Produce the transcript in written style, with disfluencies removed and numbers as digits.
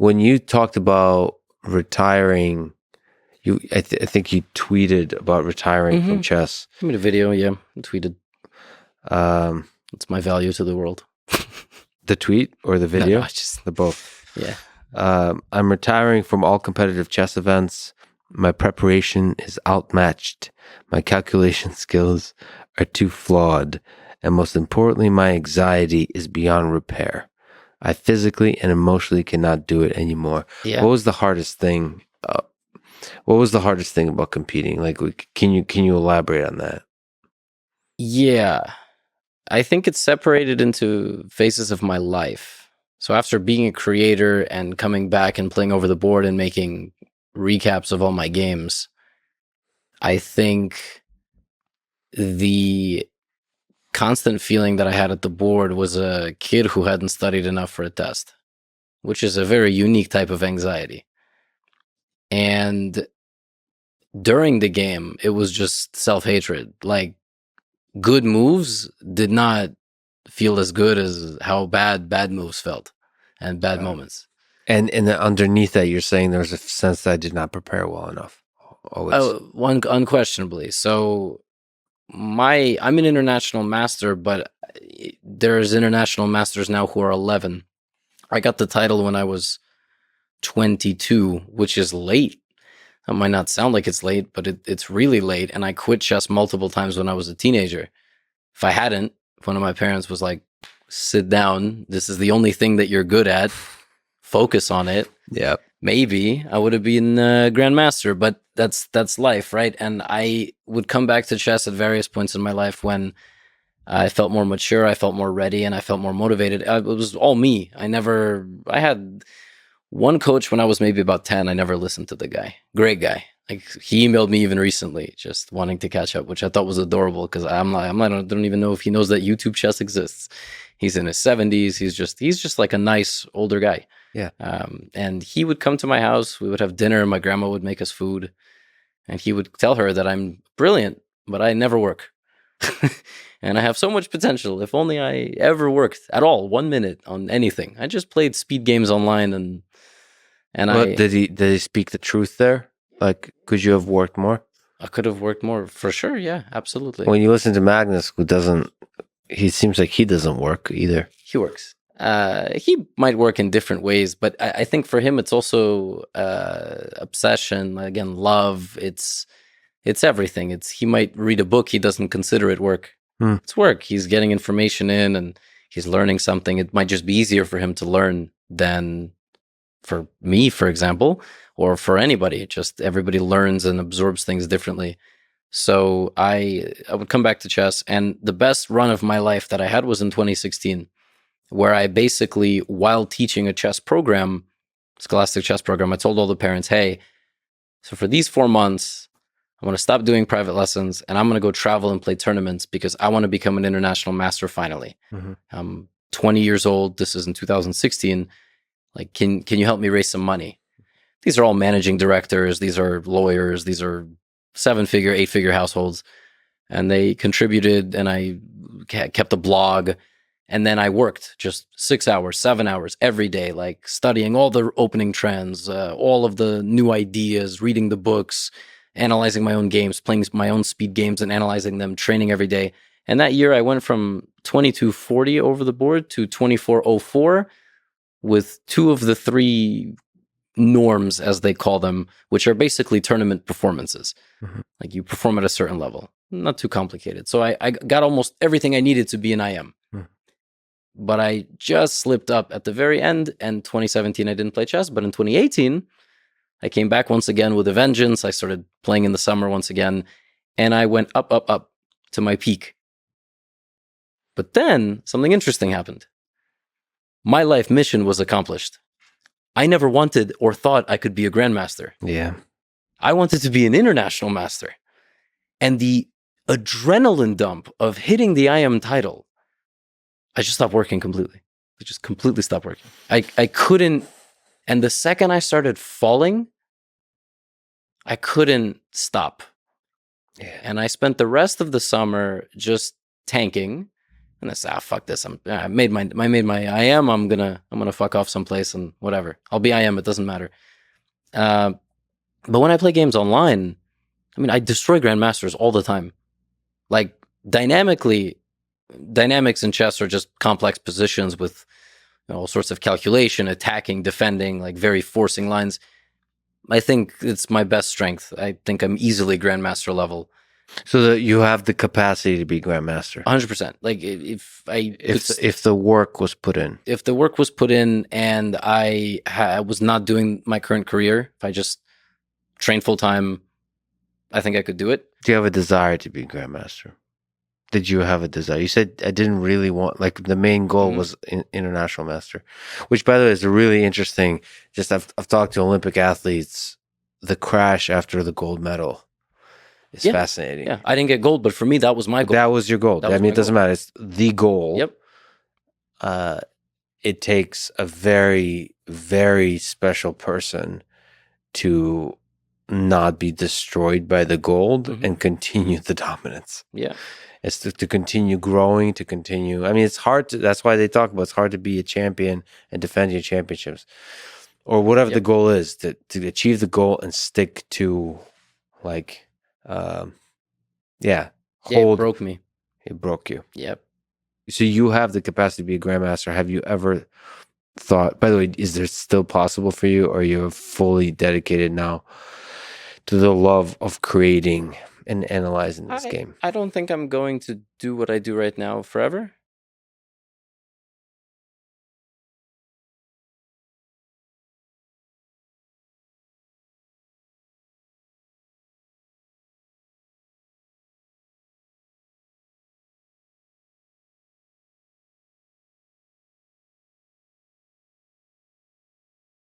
when you talked about retiring, I think you tweeted about retiring from chess. I made a video, yeah, I tweeted. It's my value to the world. The tweet or the video? No, just the both. Yeah. I'm retiring from all competitive chess events. My preparation is outmatched. My calculation skills are too flawed. And most importantly, my anxiety is beyond repair. I physically and emotionally cannot do it anymore. Yeah. What was the hardest thing? What was the hardest thing about competing? Like, can you elaborate on that? Yeah. I think it's separated into phases of my life. So after being a creator and coming back and playing over the board and making recaps of all my games, I think the constant feeling that I had at the board was a kid who hadn't studied enough for a test, which is a very unique type of anxiety. And during the game, it was just self-hatred. Like, good moves did not feel as good as how bad moves felt and bad moments. And underneath that, you're saying there's a sense that I did not prepare well enough. Always. Unquestionably. So I'm an international master, but there's international masters now who are 11. I got the title when I was 22, which is late. That might not sound like it's late, but it's really late. And I quit chess multiple times when I was a teenager. If I hadn't, one of my parents was like, sit down. This is the only thing that you're good at. Focus on it. Yeah. Maybe I would have been a grandmaster, but that's life, right? And I would come back to chess at various points in my life when I felt more mature, I felt more ready, and I felt more motivated. It was all me. I had one coach when I was maybe about 10. I never listened to the guy. Great guy. Like, he emailed me even recently, just wanting to catch up, which I thought was adorable because I don't even know if he knows that YouTube chess exists. He's in his 70s. He's just like a nice older guy. Yeah. And he would come to my house. We would have dinner. My grandma would make us food, and he would tell her that I'm brilliant, but I never work. And I have so much potential. If only I ever worked at all, 1 minute on anything. I just played speed games online, and Did he speak the truth there? Like, could you have worked more? I could have worked more for sure. Yeah, absolutely. When you listen to Magnus, he seems like he doesn't work either. He works. He might work in different ways, but I think for him it's also obsession. Again, love. It's everything. He might read a book. He doesn't consider it work. It's work. He's getting information in and he's learning something. It might just be easier for him to learn than for me, for example, or for anybody. Just everybody learns and absorbs things differently. So I would come back to chess, and the best run of my life that I had was in 2016, where I basically, while teaching a chess program, scholastic chess program, I told all the parents, hey, so for these 4 months, I'm going to stop doing private lessons and I'm going to go travel and play tournaments because I want to become an international master finally. I'm 20 years old. This is in 2016. Like, can you help me raise some money? These are all managing directors. These are lawyers. These are 7-figure, 8-figure households. And they contributed, and I kept a blog. And then I worked just 6 hours, 7 hours every day, like studying all the opening trends, all of the new ideas, reading the books, analyzing my own games, playing my own speed games and analyzing them, training every day. And that year I went from 2240 over the board to 2404 with 2 of the 3 norms, as they call them, which are basically tournament performances. Like, you perform at a certain level. Not too complicated. So I got almost everything I needed to be an IM. But I just slipped up at the very end, and 2017 I didn't play chess, but in 2018 I came back once again with a vengeance. I started playing in the summer once again, and I went up to my peak. But then something interesting happened. My life mission was accomplished. I never wanted or thought I could be a grandmaster. Yeah. I wanted to be an international master. And the adrenaline dump of hitting the IM title, I just stopped working completely. I just completely stopped working. I couldn't, and the second I started falling, I couldn't stop. Yeah. And I spent the rest of the summer just tanking. And I said, fuck this. I made my IM. I'm gonna fuck off someplace and whatever. I'll be IM. It doesn't matter. But when I play games online, I mean, I destroy grandmasters all the time. Like dynamics in chess are just complex positions with all sorts of calculation, attacking, defending, like very forcing lines. I think it's my best strength. I think I'm easily grandmaster level. So that you have the capacity to be grandmaster. 100%. Like if the work was put in. If the work was put in and I was not doing my current career, if I just trained full time, I think I could do it. Do you have a desire to be grandmaster? Did you have a desire? You said I didn't really want, like the main goal was international master, which by the way is a really interesting, just I've talked to Olympic athletes, the crash after the gold medal is fascinating. Yeah, I didn't get gold, but for me, that was my goal. That was your goal. I mean, it doesn't matter. It's the goal. Yep. It takes a very, very special person to not be destroyed by the gold and continue the dominance. Yeah. It's to continue growing, to continue. I mean, it's hard to, that's why they talk about it's hard to be a champion and defend your championships or whatever the goal is, to achieve the goal and stick to like, it broke me. It broke you. Yep. So you have the capacity to be a grandmaster. Have you ever thought, by the way, is there still possible for you, or you're fully dedicated now to the love of creating and analyzing this game? I don't think I'm going to do what I do right now forever.